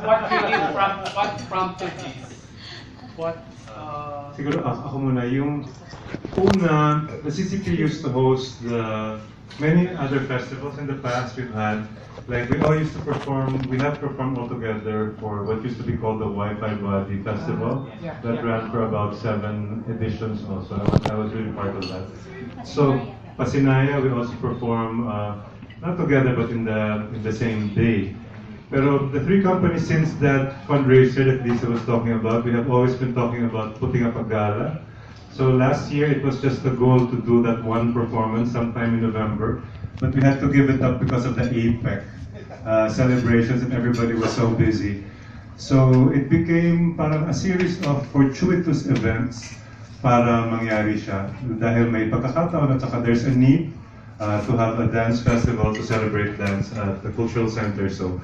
What prompted this? What? Siguro ako muna, yung una, the CCP used to host many other festivals in the past we've had. Like we all used to perform, we have performed all together for what used to be called the Wi-Fi Body Festival that ran for about 7 editions also. I was really part of that. So Pasinaya, we also perform not together but in the same day. Pero the three companies, since that fundraiser that Lisa was talking about, we have always been talking about putting up a gala. So last year it was just a goal to do that one performance sometime in November, but we had to give it up because of the APEC celebrations and everybody was so busy. So it became parang a series of fortuitous events para mangyari siya. Dahil may pagkakataon at saka there's a need to have a dance festival to celebrate dance at the cultural center. So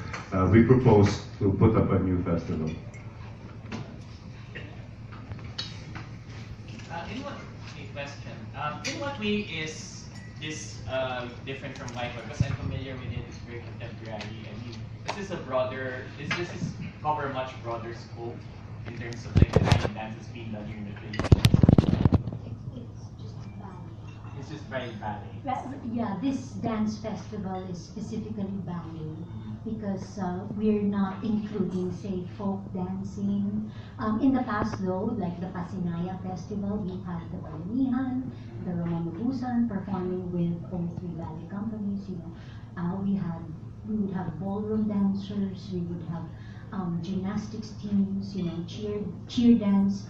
we proposed to put up a new festival. In what way is this different from Wi-Fi? Because I'm familiar with it, it's very contemporary. I mean, this is cover a much broader scope in terms of like the kind of dances being done here in the Philippines. It's just ballet. Yeah, this dance festival is specifically ballet because we're not including, say, folk dancing. In the past, though, like the Pasinaya Festival, we had the Balinihan, the Romanubusan performing with all three ballet companies. You know, we would have ballroom dancers, we would have gymnastics teams, you know, cheer dance.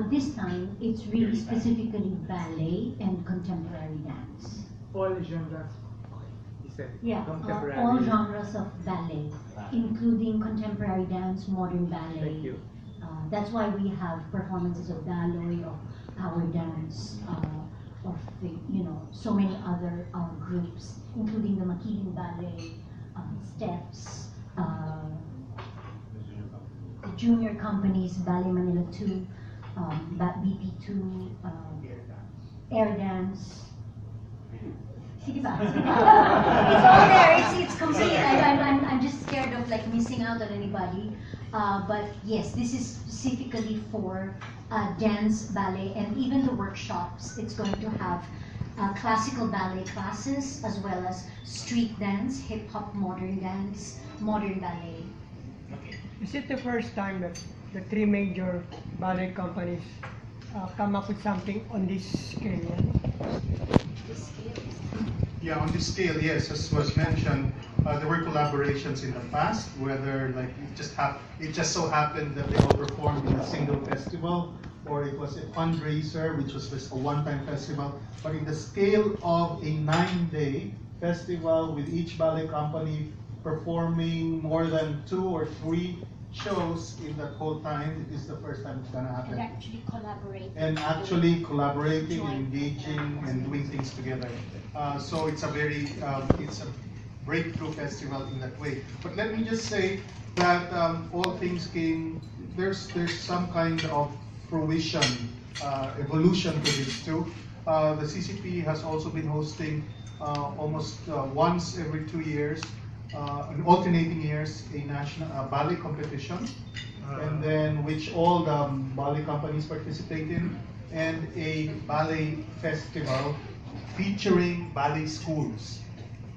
This time, it's really specifically ballet and contemporary dance. All genres. Yeah, all genres of ballet, including contemporary dance, modern ballet. Thank you. That's why we have performances of ballet, of power dance, of the, you know, so many other groups, including the Makiling Ballet, Steps, the junior companies, Ballet Manila 2, BP2, Air Dance. Sige ba? It's all there. It's complete. I'm just scared of like missing out on anybody. But yes, this is specifically for dance, ballet, and even the workshops. It's going to have classical ballet classes as well as street dance, hip hop, modern dance, modern ballet. Okay. Is it the first time that the three major ballet companies come up with something on this scale? Yeah, on this scale, yes, as was mentioned, there were collaborations in the past, whether like it just so happened that they all performed in a single festival, or it was a fundraiser, which was just a one-time festival. But in the scale of a 9-day festival with each ballet company performing more than 2 or 3 shows in that whole time, it is the first time it's gonna happen. And actually collaborating. And actually collaborating, engaging, and doing things together. So it's a breakthrough festival in that way. But let me just say that all things came. There's some kind of fruition, evolution to this too. The CCP has also been hosting almost once every 2 years. In alternating years, a national ballet competition, and then which all the ballet companies participate in, and a ballet festival featuring ballet schools.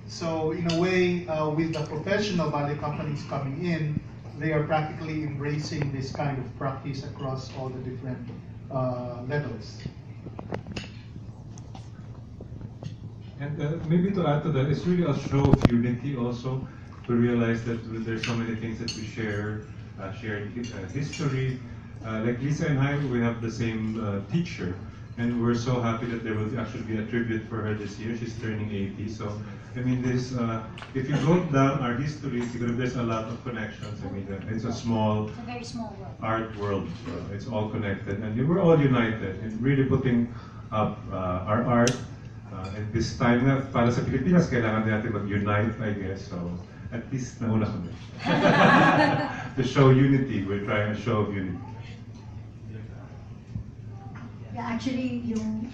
So in a way, with the professional ballet companies coming in, they are practically embracing this kind of practice across all the different levels. And maybe to add to that, it's really a show of unity also, to realize that there's so many things that we share, shared history. Like Lisa and I, we have the same teacher, and we're so happy that there will actually be a tribute for her this year. She's turning 80, so I mean, this if you go down our history, there's a lot of connections. I mean, it's a very small world. Art world. It's all connected, and we're all united in really putting up our art. At this time na, para sa Pilipinas, kailangan natin mag-unite, I guess. So, at least nauna kami. To show unity, we're trying to show unity. Yeah, actually, yung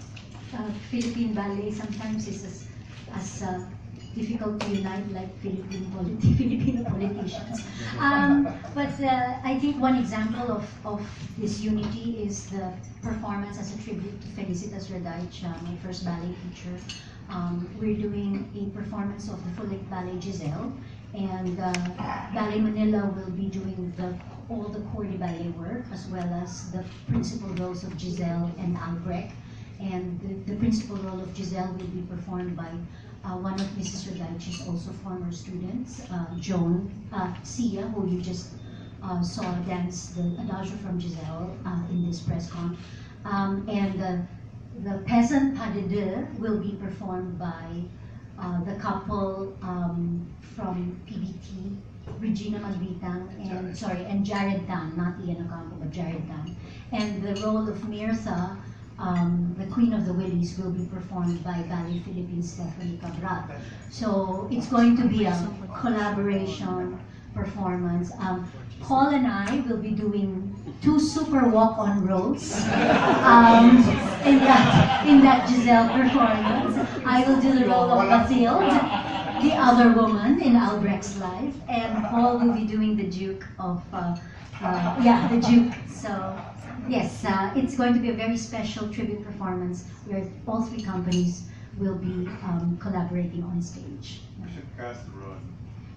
Philippine ballet sometimes is as difficult to unite like Filipino politicians. But I think one example of this unity is the performance as a tribute to Felicitas Radaicha, my first ballet teacher. We're doing a performance of the full-length ballet Giselle, and Ballet Manila will be doing all the corps de ballet work, as well as the principal roles of Giselle and Albrecht. And the principal role of Giselle will be performed by one of Mrs. Radaich's also former students, Joan Sia, who you just saw dance the Adagio from Giselle in this press con. And the Peasant Pas de Deux will be performed by the couple from PBT, Regina Magbitang and Jared Tan, not Ian Ocampo, but Jared Tan. And the role of Mirtha, the Queen of the Willies, will be performed by Ballet Philippines Stephanie Cabral. So it's going to be a collaboration performance. Paul and I will be doing 2 super walk-on roles in that Giselle performance. I will do the role of Mathilde, the other woman in Albrecht's life, and Paul will be doing the Duke of the Duke. So yes, it's going to be a very special tribute performance where all 3 companies will be collaborating on stage. We should cast Ron.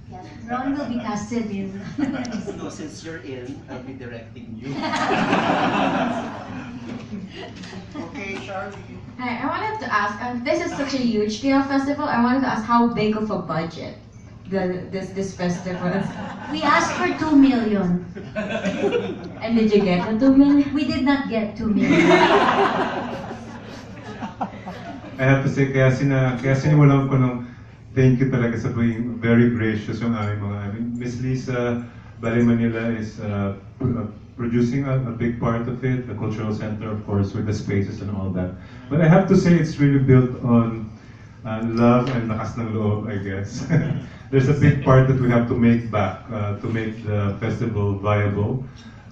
Yeah, Ron will be casted in. No, since you're in, I'll be directing you. Okay, Charlie. Hi, I wanted to ask, this is such a huge scale festival. I wanted to ask how big of a budget this festival is. We asked for 2 million. And did you get the 2 million? We did not get 2 million. I have to say, kaya sinimulan ko ng thank you talaga sa being very gracious yung aming Miss Lisa, Ballet Manila is producing a big part of it, the cultural center, of course, with the spaces and all that. But I have to say, it's really built on love and lakas ng loob, I guess. There's a big part that we have to make back to make the festival viable.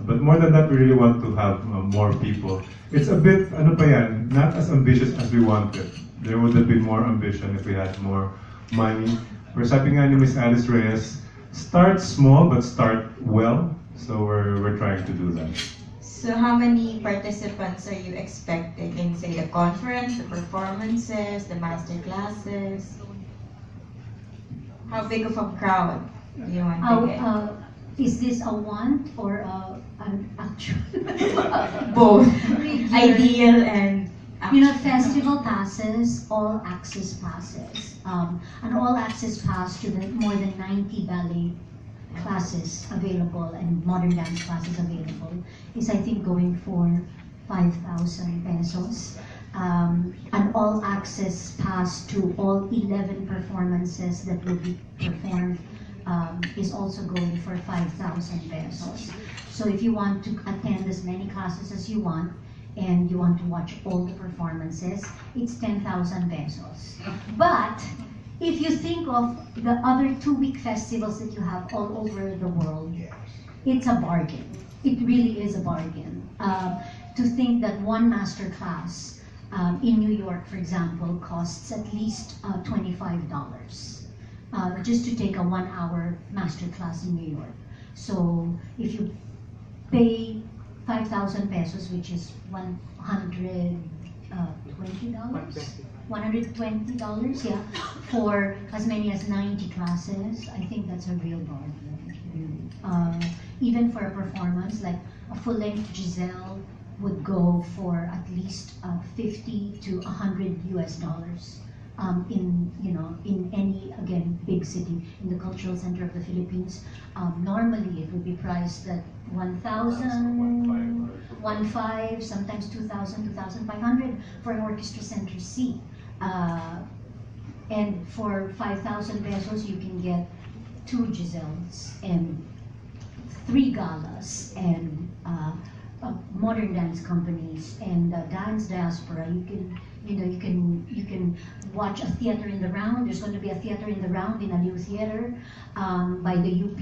But more than that, we really want to have more people. It's a bit, not as ambitious as we wanted. There would have been more ambition if we had more money. We're sabi nga ni Miss Alice Reyes, start small but start well. So we're trying to do that. So how many participants are you expecting in, say, the conference, the performances, the master classes? How big of a crowd do you want to get? Is this a want or an actual? Both. Ideal and you know, festival passes, all access passes. An all access pass to the more than 90 ballet classes available and modern dance classes available is, I think, going for 5,000 pesos. An all access pass to all 11 performances that will be performed is also going for 5,000 pesos. So if you want to attend as many classes as you want, and you want to watch all the performances, it's 10,000 pesos. But if you think of the other 2-week festivals that you have all over the world, it's a bargain. It really is a bargain. To think that one master class in New York, for example, costs at least $25 just to take a 1-hour master class in New York. So if you pay 5,000 pesos, which is $120, yeah, for as many as 90 classes, I think that's a real bargain. Even for a performance, like a full-length Giselle would go for at least 50 to 100 US dollars. In any, again, big city in the cultural center of the Philippines. Normally it would be priced at 1,000, 1,500, sometimes 2,000, 2,500 for an orchestra center seat. And for 5,000 pesos, you can get 2 Giselles and 3 galas and modern dance companies and dance diaspora. You can watch a theater in the round. There's going to be a theater in the round in a new theater by the UP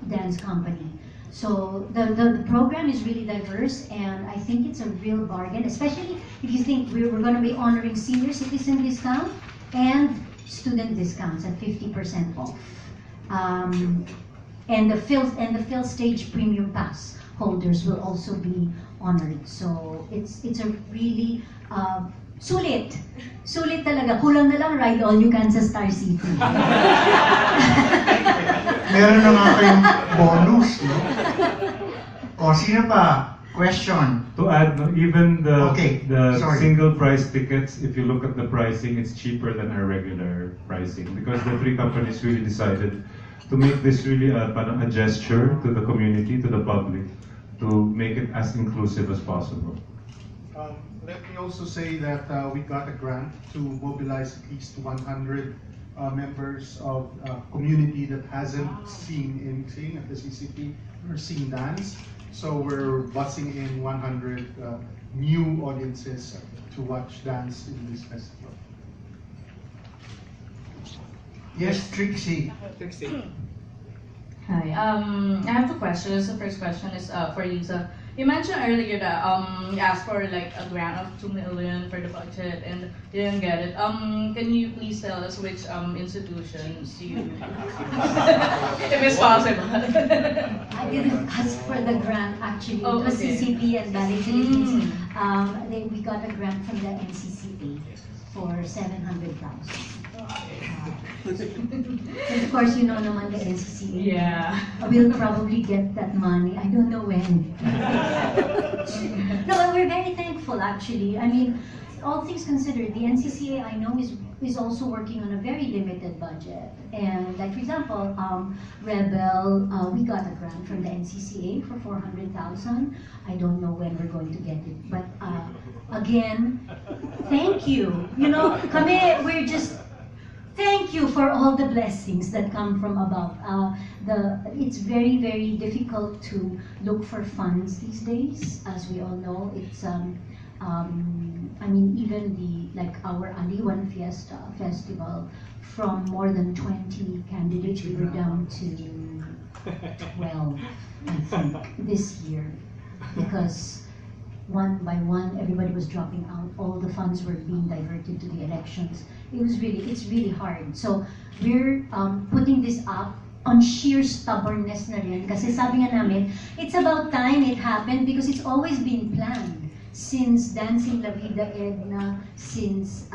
Dance Company. So the program is really diverse, and I think it's a real bargain, especially if you think we're going to be honoring senior citizen discount and student discounts at 50% off. And the Phil Stage Premium Pass holders will also be honored. So it's a really sulit talaga. Kulang na lang ride all you can sa Star City. Meron na nga kayong bonus, no? O, sino pa? Question. To add, no, even the sorry. single price tickets, if you look at the pricing, it's cheaper than our regular pricing because the three companies really decided to make this really a gesture to the community, to the public, to make it as inclusive as possible. Let me also say that we got a grant to mobilize at least 100 members of community that hasn't seen anything at the CCP or seen dance. So we're busing in 100 new audiences to watch dance in this festival. Yes, Trixie. Hi. I have two questions. The first question is for Lisa. You mentioned earlier that you asked for like a grant of 2 million for the budget and didn't get it. Can you please tell us which institutions you, if it's possible? I didn't ask for the grant actually. Oh, it was okay. CCP and Ballet Philippines. We got a grant from the NCCA for 700,000. And of course, you know naman the NCCA. Yeah. We'll probably get that money. I don't know when. No, but we're very thankful actually. I mean, all things considered, the NCCA I know is also working on a very limited budget. And like for example, Rebel, we got a grant from the NCCA for 400,000. I don't know when we're going to get it, but again, thank you. You know, we're just. Thank you for all the blessings that come from above. It's very, very difficult to look for funds these days, as we all know. It's I mean, even our Aliwan Fiesta Festival, from more than 20 candidates, we were down to 12, I think, this year, because one by one, everybody was dropping out. All the funds were being diverted to the elections. It's really hard. So we're putting this up on sheer stubbornness na rin. Kasi sabi nga namin, it's about time it happened because it's always been planned. Since Dancing La Vida Edna, since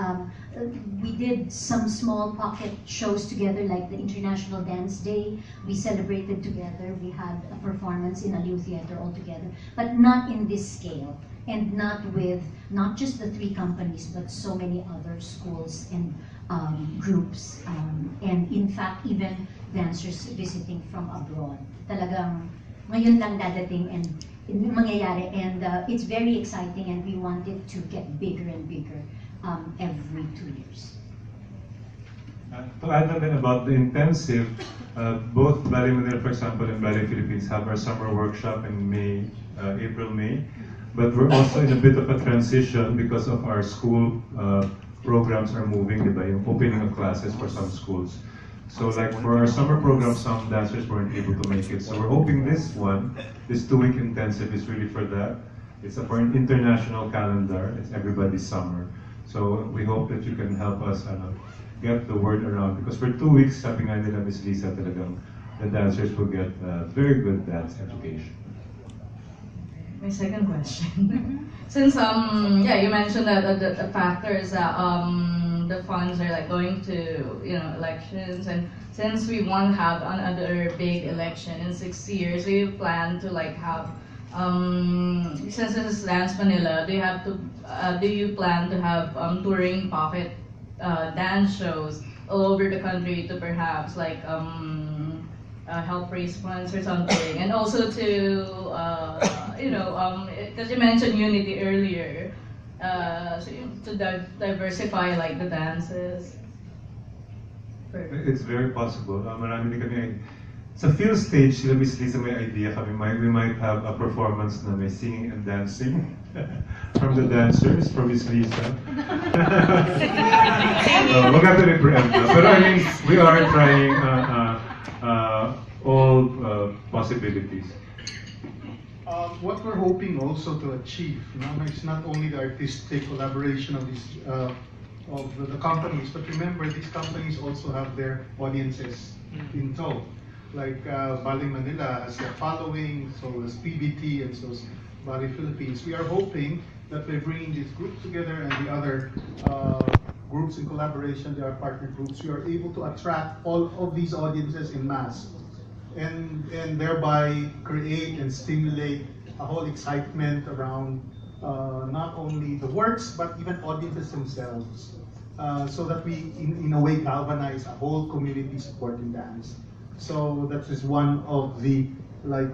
we did some small pocket shows together like the International Dance Day, we celebrated together, we had a performance in Aliw Theater all together, but not in this scale, and not with, not just the three companies, but so many other schools and groups, and in fact, even dancers visiting from abroad. Talagang ngayon lang dadating and mangyayari, and it's very exciting, and we want it to get bigger and bigger every 2 years. To add on then about the intensive, both Dance.Mnl, for example, and Ballet Philippines have our summer workshop in May, April-May, but we're also in a bit of a transition because of our school programs are moving, diba, yung opening of classes for some schools. So like for our summer program, some dancers weren't able to make it. So we're hoping this 2-week intensive is really for that. It's for an international calendar. It's everybody's summer. So we hope that you can help us get the word around. Because for 2 weeks, sabi nga nila Miss Lisa, talagang the dancers will get very good dance education. My second question. Since you mentioned that the factors that the funds are like going to elections, and since we won't have another big election in 6 years, do you plan to like have since this is Dance.Mnl, do you plan to have touring pocket dance shows all over the country to perhaps like help raise funds or something, and also to because you mentioned unity earlier, so to diversify like the dances. It's very possible. Marami din kami. Sa field stage, sila Miss Lisa may idea kami. We might have a performance na may singing and dancing from the dancers, from Miss Lisa. Wag natin i-preempt na. Pero I mean, we are trying all possibilities. What we're hoping also to achieve, it's not only the artistic collaboration of these the companies. But remember, these companies also have their audiences in tow. Like Ballet Manila has their following, so does PBT, and so does Ballet Philippines. We are hoping that by bringing these groups together and the other groups in collaboration, there are partner groups, we are able to attract all of these audiences in mass, and thereby create and stimulate a whole excitement around not only the works, but even audiences themselves, so that we, in a way, galvanize a whole community supporting dance. So that is one of the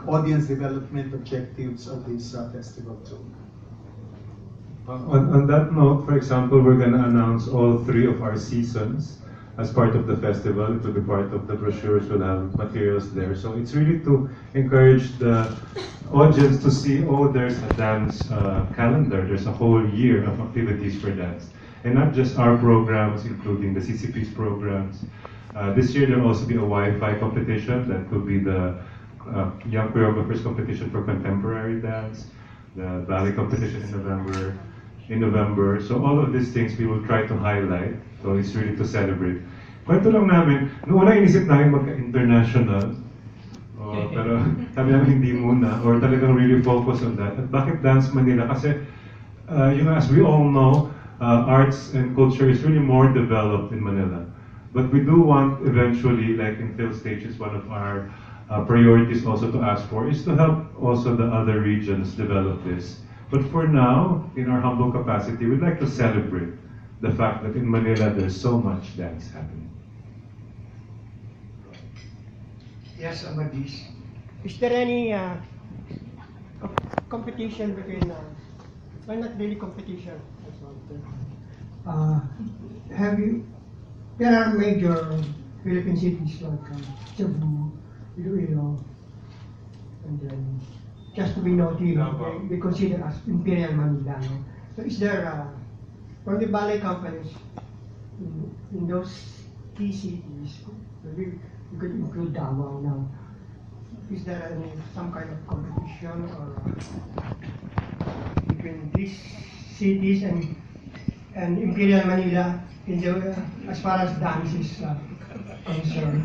audience development objectives of this festival too. On that note, for example, we're going to announce all 3 of our seasons as part of the festival. It will be part of the brochures, we'll have materials there. So it's really to encourage the audience to see, oh, there's a dance calendar, there's a whole year of activities for dance. And not just our programs, including the CCP's programs. This year there will also be a Wi-Fi competition, that will be the Young Choreographers competition for contemporary dance, the ballet competition in November. So all of these things we will try to highlight. So it's really to celebrate. Kwento lang namin, noong una inisip namin magka-international, pero sabi namin hindi muna, or talagang really focus on that. At bakit Dance.Manila? Kasi, as we all know, arts and culture is really more developed in Manila. But we do want eventually, like in Phil Stage is one of our priorities also to ask for, is to help also the other regions develop this. But for now, in our humble capacity, we'd like to celebrate the fact that in Manila there's so much dance happening. Yes, Amadis. Is there any competition between, well, not really competition, there are major Philippine cities like Cebu, Iloilo, and then just to be noted, they consider as Imperial Manila. So is there, from the ballet companies in those key cities, maybe you could include Davao now, is there some kind of competition or between these cities and Imperial Manila as far as dance is concerned?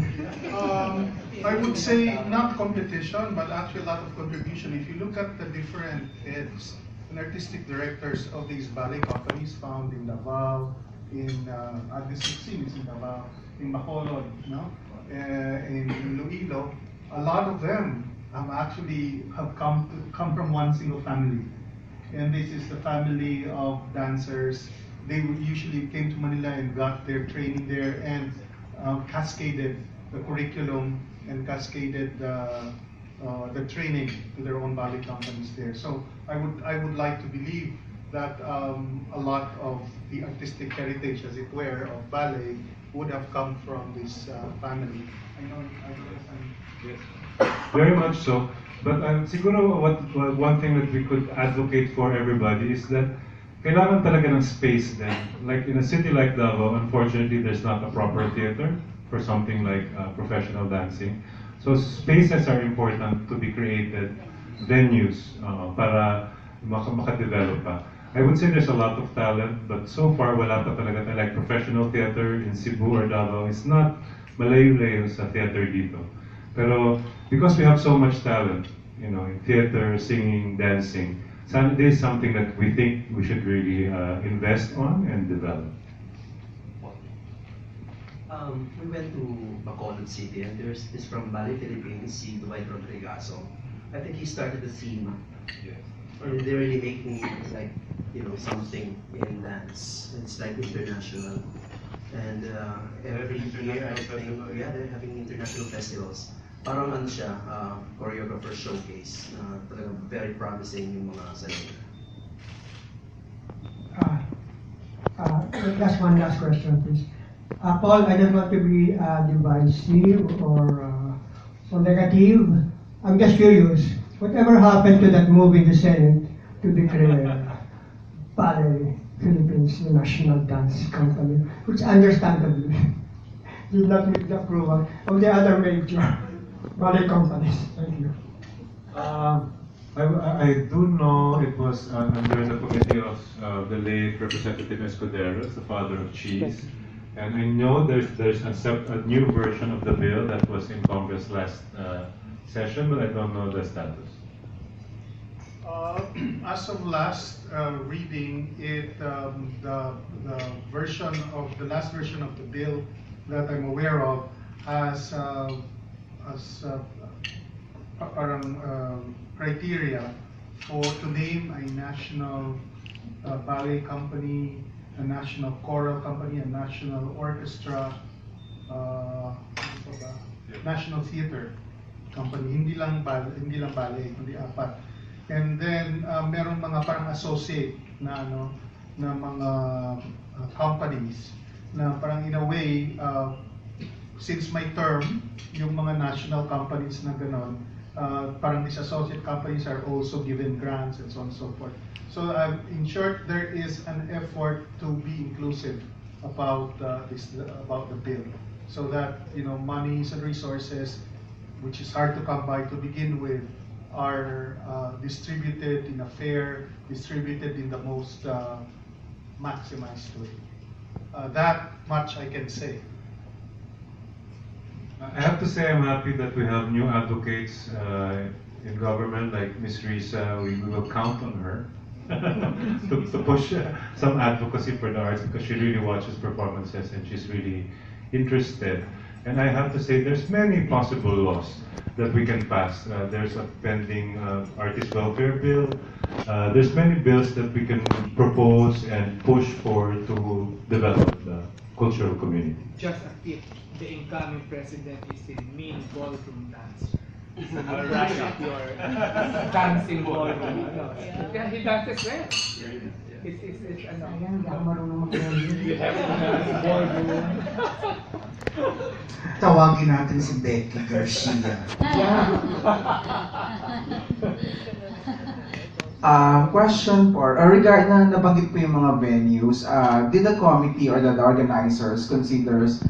I would say not competition, but actually a lot of contribution. If you look at the different heads and artistic directors of these ballet companies found in Davao, in District 16 is in Davao, in Bacolod, in Iloilo, a lot of them have come from one single family. And this is the family of dancers. They usually came to Manila and got their training there and cascaded the curriculum and cascaded the training to their own ballet companies there. So I would like to believe that a lot of the artistic heritage, as it were, of ballet would have come from this family. Yes, very much so. But siguro one thing that we could advocate for everybody is that kailangan talaga ng space then. Like in a city like Davao, unfortunately, there's not a proper theater for something like professional dancing. So spaces are important to be created, venues para makadevelop pa. I would say there's a lot of talent, but so far wala pa talaga like professional theater in Cebu or Davao. It's not malayo-layo sa theater dito. Pero because we have so much talent, in theater, singing, dancing, this is something that we think we should really invest on and develop. We went to Bacolod City, and there's this from Ballet Philippines, si Dwight Rodrigazo. I think he started the theme. Yes. And they're really making something in dance. It's like international. And every year, I think, they're having international festivals. Parang siya, choreographer showcase. Talagang very promising yung mga salita. One last question, please. Paul, I don't want to be divisive or so negative. I'm just curious. Whatever happened to that move in the Senate to declare Ballet Philippines the national dance company, which understandably did not meet the approval of the other major ballet companies? Thank you. I do know it was under the committee of the late Representative Escuderos, the father of cheese. And I know there's a new version of the bill that was in Congress last session, but I don't know the status. As of last reading, the last version of the bill that I'm aware of has criteria to name a national ballet company, a national choral company, a national orchestra, national theater company, hindi lang ballet, kundi apat. And then merong mga parang associate na mga companies na parang in a way since my term yung mga national companies na ganon, parang these associate companies are also given grants and so on and so forth. So in short, there is an effort to be inclusive about about the bill, so that monies and resources, which is hard to come by to begin with, are distributed in a fair, distributed in the most maximized way. That much I can say. I have to say I'm happy that we have new advocates in government like Ms. Risa. We will count on her to push some advocacy for the arts, because she really watches performances and she's really interested. And I have to say there's many possible laws that we can pass. There's a pending artist welfare bill. There's many bills that we can propose and push for to develop the cultural community. Just a tip, the incoming president is a mean ballroom dancer. So you rush up your dancing ballroom. Yeah, he dances well. It's ano. Ayan, hindi ako marunong mag-ballroom. You have to dance ballroom. Tawagin natin si Becky Garcia. Question for, regarding na nabanggit po yung mga venues, did the committee or the organizers considers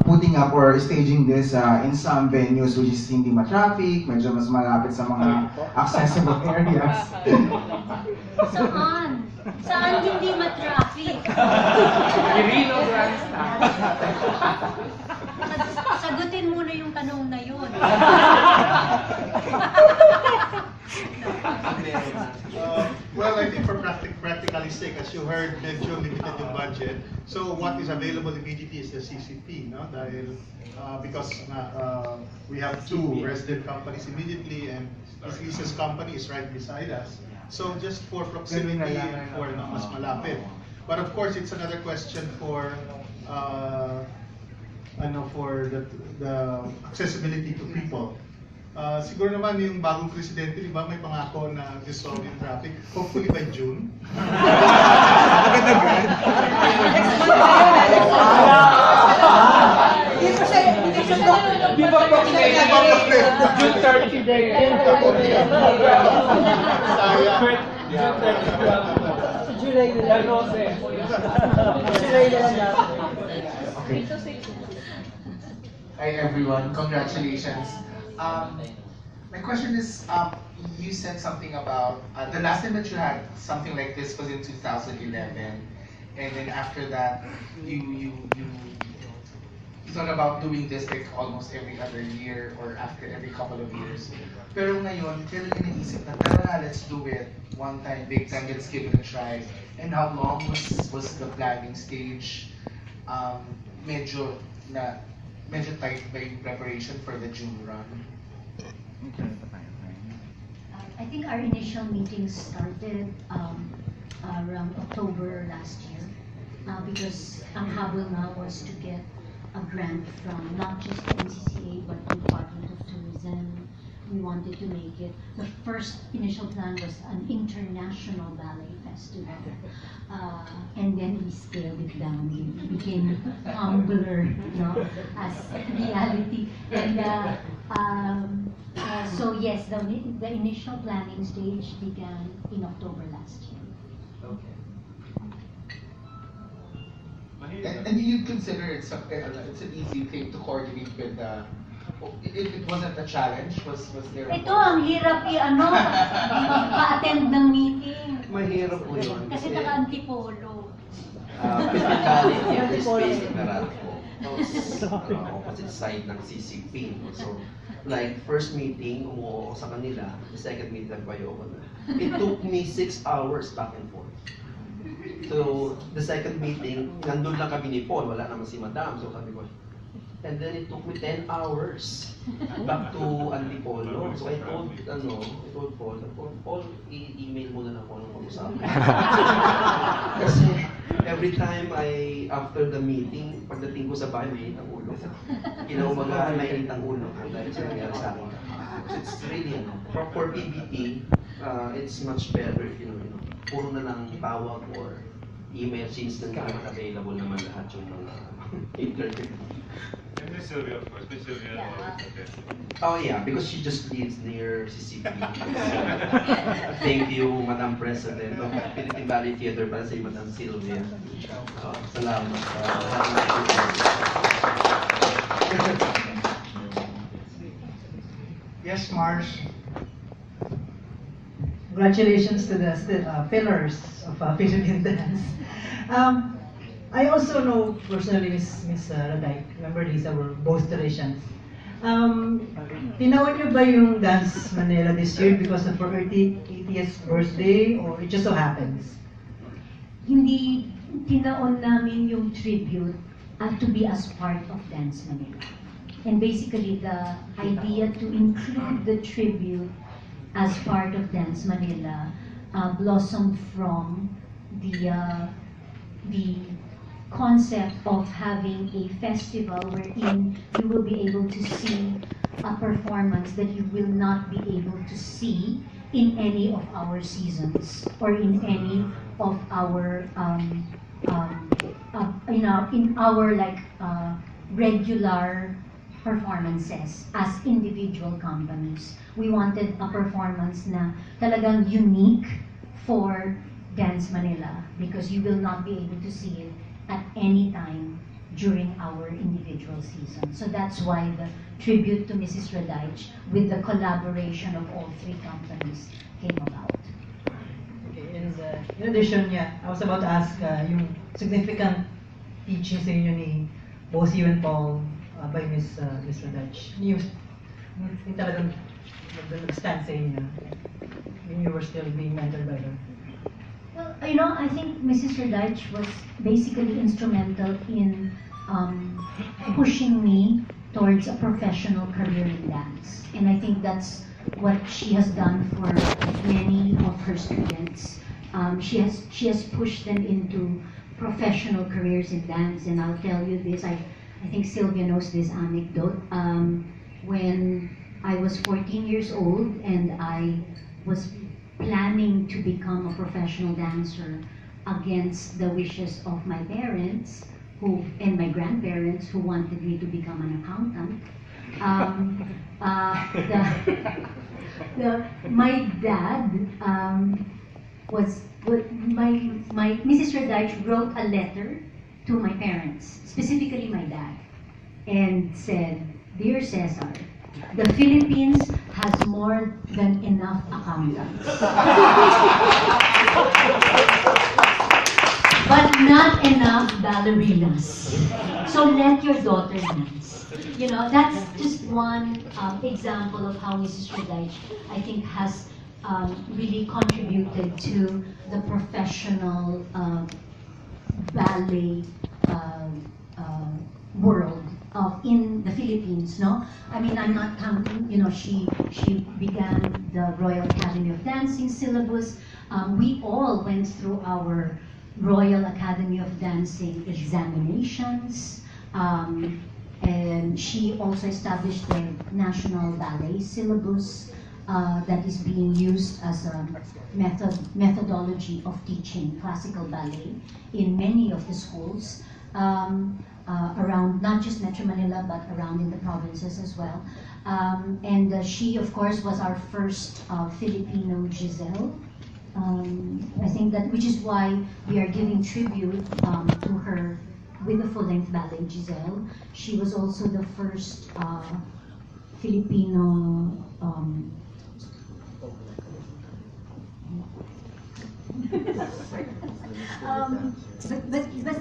putting up or staging this in some venues which is hindi ma-traffic, medyo mas malapit sa mga accessible areas? Saan? Saan hindi ma-traffic? Irino Grandstand. Sagutin muna yung tanong na yun. Well, I think for practically sake, as you heard, medyo limited yung budget. So what is available immediately is the CCP, no? Dahil because we have two resident companies immediately, and Ms. Lisa's company is right beside us. So just for proximity and for mas malapit. But of course, it's another question for for the accessibility to people. Siguro naman yung bagong presidente, di ba, may pangako na dissolve yung traffic, hopefully by June. Di ba June 30 day? July na lang. July na lang. Okay. Hi everyone, congratulations. My question is, you said something about, the last time that you had something like this was in 2011, and then after that, you thought about doing this like almost every other year or after every couple of years. Pero ngayon, kailan ka naisip na, tara na, let's do it. One time, big time, let's give it a try. And how long was the planning stage? Medyo tight ba yung preparation for the June run? I think our initial meetings started around October last year because ang habol nga was to get a grant from not just the NCCA but the Department of Tourism. We wanted to make it. The first initial plan was an international ballet festival. And then we scaled it down. It became humbler, as reality. And so yes, the initial planning stage began in October last year. And you consider it's an easy thing to coordinate with it wasn't a challenge? Was there a Ito, ang hirap pa-attend ng meeting. Mahirap po yun. Kasi naka-antipolo. Physicality at this basic na rat ko. Opposite side ng CCP. So, like, first meeting, umuo ako sa kanila. The second meeting, nagpayo ko na. It took me 6 hours back and forth. So, the second meeting, nandun lang kami ni Paul. Wala naman si Madam. So, sabi ko, and then it took me 10 hours back to Antipolo. So I told Paul, i-email mo na lang ako ng pag-usapan. Kasi every time after the meeting, pagdating ko sa bahay, may ang ulo. Kinaumaga, may ang ulo. Dahil sa nangyari sa akin. It's really, for PBT, it's much better if, puro na lang tawag or email since nandiyan available naman lahat yung mga internet. And Miss Sylvia, of course. Miss Sylvia always okay. Oh yeah, because she just lives near CCP. Thank you, Madam President of Philippine Valley Theater para sa Madam Sylvia. Salamat. Yes, Mars. Congratulations to the pillars of Philippine dance. I also know personally Miss Raday. Remember these were both traditions. Tinawag niyo ba yung Dance.Mnl this year because of her 80th birthday or it just so happens? Hindi tinaon namin yung tribute to be as part of Dance.Mnl. And basically the idea to include the tribute as part of Dance.Mnl blossomed from the concept of having a festival wherein you will be able to see a performance that you will not be able to see in any of our seasons or in any of our in our regular performances as individual companies. We wanted a performance na talagang unique for Dance.Mnl because you will not be able to see it at any time during our individual season. So that's why the tribute to Mrs. Radaj with the collaboration of all three companies came about. Okay, and in addition, I was about to ask yung significant teachings sa inyo ni both you and Paul by Miss Radaj. Yung talagang nag-stand sa inyo when you were still being mentored by her. Well, I think Mrs. Radaj was basically instrumental in pushing me towards a professional career in dance. And I think that's what she has done for many of her students. She has pushed them into professional careers in dance. And I'll tell you this, I think Sylvia knows this anecdote. When I was 14 years old and I was planning to become a professional dancer against the wishes of my parents and my grandparents who wanted me to become an accountant. My dad my Mrs. Radaj wrote a letter to my parents, specifically my dad, and said, "Dear Cesar, the Philippines has more than enough accountants, but not enough ballerinas. So let your daughter dance." That's just one example of how Mrs. Radaj, I think, has really contributed to the professional ballet world in the Philippines, no? I mean, I'm not counting, she began the Royal Academy of Dancing syllabus. We all went through our Royal Academy of Dancing examinations. And she also established the National Ballet syllabus that is being used as a methodology of teaching classical ballet in many of the schools. Around not just Metro Manila but around in the provinces as well. And she, of course, was our first Filipino Giselle. I think that, which is why we are giving tribute to her with the full-length ballet Giselle. She was also the first Filipino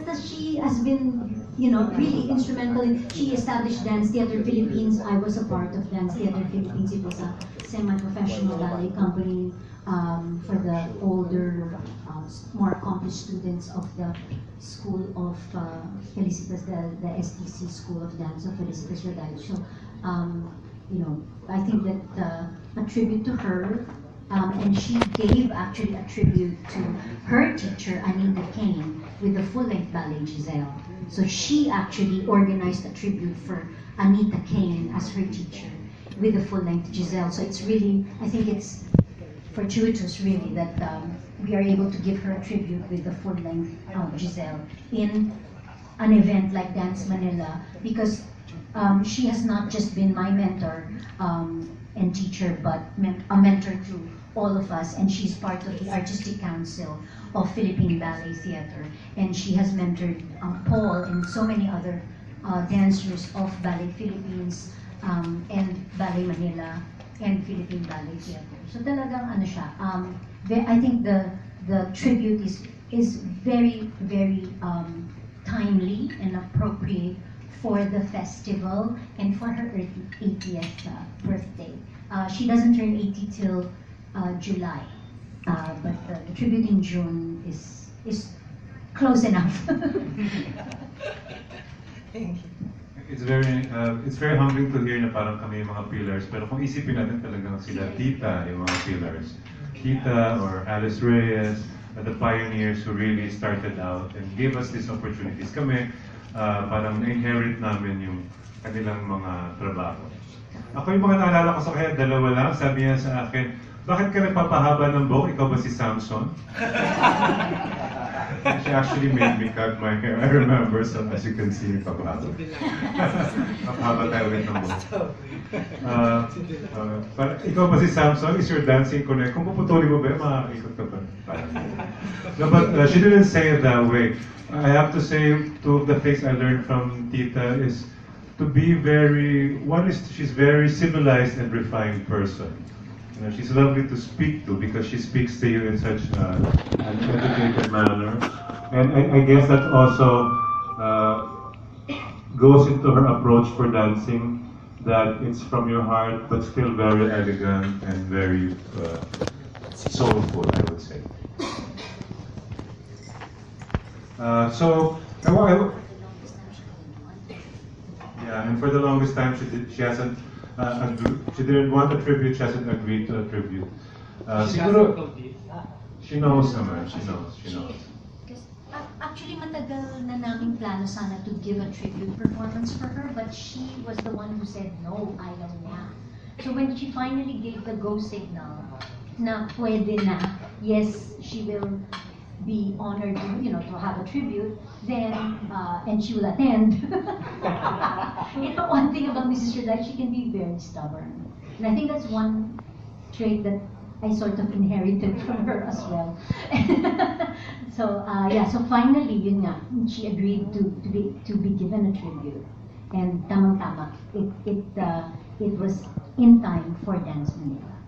but she has been, really instrumental she established Dance Theater Philippines. I was a part of Dance Theater Philippines. It was a semi-professional ballet company for the older, more accomplished students of the School of Felicitas, the STC School of Dance of Felicitas Rodriguez. So, I think that a tribute to her. And she gave actually a tribute to her teacher, Anita Kane, with the full-length ballet Giselle. So she actually organized a tribute for Anita Kane as her teacher with the full-length Giselle. So it's really, I think it's fortuitous really that we are able to give her a tribute with the full-length Giselle in an event like Dance.Mnl, because she has not just been my mentor and teacher, but a mentor to all of us, and she's part of the Artistic Council of Philippine Ballet Theater, and she has mentored Paul and so many other dancers of Ballet Philippines and Ballet Manila and Philippine Ballet Theater. So talagang ano siya, I think the tribute is very, very timely and appropriate for the festival and for her 80th birthday. She doesn't turn 80 till July, but the tribute in June is close enough. Thank you. It's very humbling to hear na parang kami yung mga pillars, pero kung isipin natin talagang sila tita yung mga pillars. Tita or Alice Reyes, the pioneers who really started out and gave us these opportunities. Kami, parang na-inherit namin yung kanilang mga trabaho. Ako yung mga naalala ko sa kanya, dalawa lang, sabi niya sa akin, bakit ka nagpapahaba ng buhok? Ikaw ba si Samson? She actually made me cut my hair. I remember, so as you can see, papahaba. Papahaba tayo ulit ng buhok. Ikaw ba si Samson? Is your dancing connect? Kung puputulin mo ba, makakikot ka ba? No, but she didn't say it that way. I have to say, two of the things I learned from Tita is to be one is she's very civilized and refined person. She's lovely to speak to because she speaks to you in such an educated manner. And I guess that also goes into her approach for dancing, that it's from your heart but still very elegant and very soulful, I would say. And for the longest time she hasn't she didn't want a tribute, she hasn't agreed to a tribute. She knows naman, she knows. Actually, matagal na naming plano sana to give a tribute performance for her, but she was the one who said no, ayaw niya. So when she finally gave the go signal na pwede na, yes, she will be honored to have a tribute, then and she will attend. One thing about Mrs. Rodriguez, she can be very stubborn, and I think that's one trait that I sort of inherited from her as well. So so finally, yun nga, she agreed to be given a tribute, and tamang-tama, it was in time for Dance.Mnl.